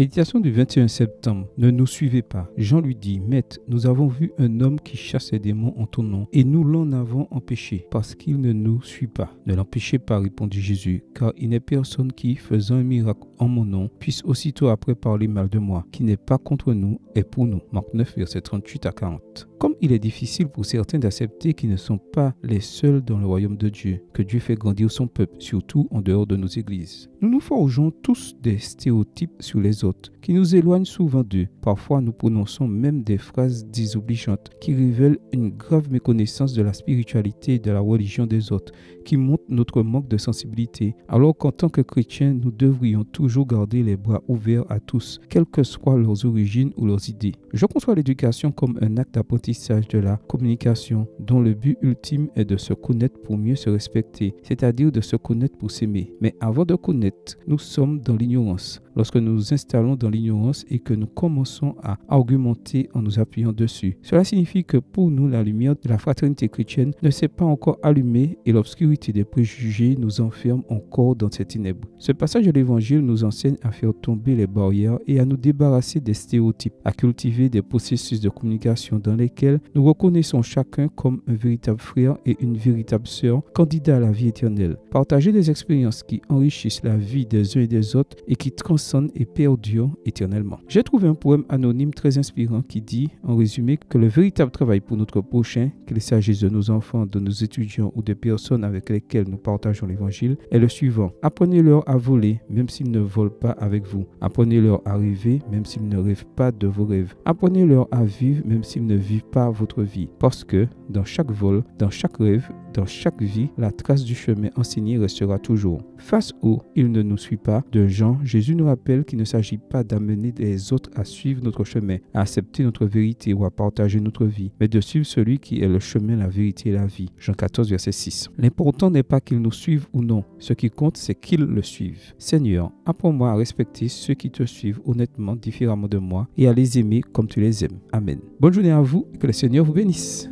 Méditation du 21 septembre. Ne nous suivez pas. Jean lui dit, Maître, nous avons vu un homme qui chasse les démons en ton nom, et nous l'en avons empêché, parce qu'il ne nous suit pas. Ne l'empêchez pas, répondit Jésus, car il n'est personne qui, faisant un miracle en mon nom, puisse aussitôt après parler mal de moi, qui n'est pas contre nous et pour nous. Marc 9, versets 38 à 40. Comme il est difficile pour certains d'accepter qu'ils ne sont pas les seuls dans le royaume de Dieu, que Dieu fait grandir son peuple, surtout en dehors de nos églises. Nous nous forgeons tous des stéréotypes sur les autres, qui nous éloignent souvent d'eux. Parfois, nous prononçons même des phrases désobligeantes, qui révèlent une grave méconnaissance de la spiritualité et de la religion des autres, qui montrent notre manque de sensibilité, alors qu'en tant que chrétiens, nous devrions toujours garder les bras ouverts à tous, quelles que soient leurs origines ou leurs idées. Je conçois l'éducation comme un acte d'apprentissage de la communication, dont le but ultime est de se connaître pour mieux se respecter, c'est-à-dire de se connaître pour s'aimer. Mais avant de connaître, nous sommes dans l'ignorance. Lorsque nous nous installons dans l'ignorance et que nous commençons à argumenter en nous appuyant dessus, cela signifie que pour nous, la lumière de la fraternité chrétienne ne s'est pas encore allumée et l'obscurité des préjugés nous enferme encore dans ces ténèbres. Ce passage de l'Évangile nous enseigne à faire tomber les barrières et à nous débarrasser des stéréotypes, à cultiver des processus de communication dans lesquels nous reconnaissons chacun comme un véritable frère et une véritable sœur, candidat à la vie éternelle. Partager des expériences qui enrichissent la vie des uns et des autres et qui transcendent et perdurent éternellement. J'ai trouvé un poème anonyme très inspirant qui dit, en résumé, que le véritable travail pour notre prochain, qu'il s'agisse de nos enfants, de nos étudiants ou des personnes avec lesquelles nous partageons l'évangile, est le suivant. Apprenez-leur à voler, même s'ils ne volent pas avec vous. Apprenez-leur à rêver, même s'ils ne rêvent pas de vos rêves. Apprenez-leur à vivre, même s'ils ne vivent pas votre vie. Parce que, dans chaque vol, dans chaque rêve, dans chaque vie, la trace du chemin enseigné restera toujours. Face au « Il ne nous suit pas » de Jean, Jésus nous rappelle qu'il ne s'agit pas d'amener les autres à suivre notre chemin, à accepter notre vérité ou à partager notre vie, mais de suivre celui qui est le chemin, la vérité et la vie. Jean 14, verset 6. L'important n'est pas qu'ils nous suivent ou non. Ce qui compte, c'est qu'ils le suivent. Seigneur, apprends-moi à respecter ceux qui te suivent honnêtement, différemment de moi, et à les aimer comme tu les aimes. Amen. Bonne journée à vous et que le Seigneur vous bénisse.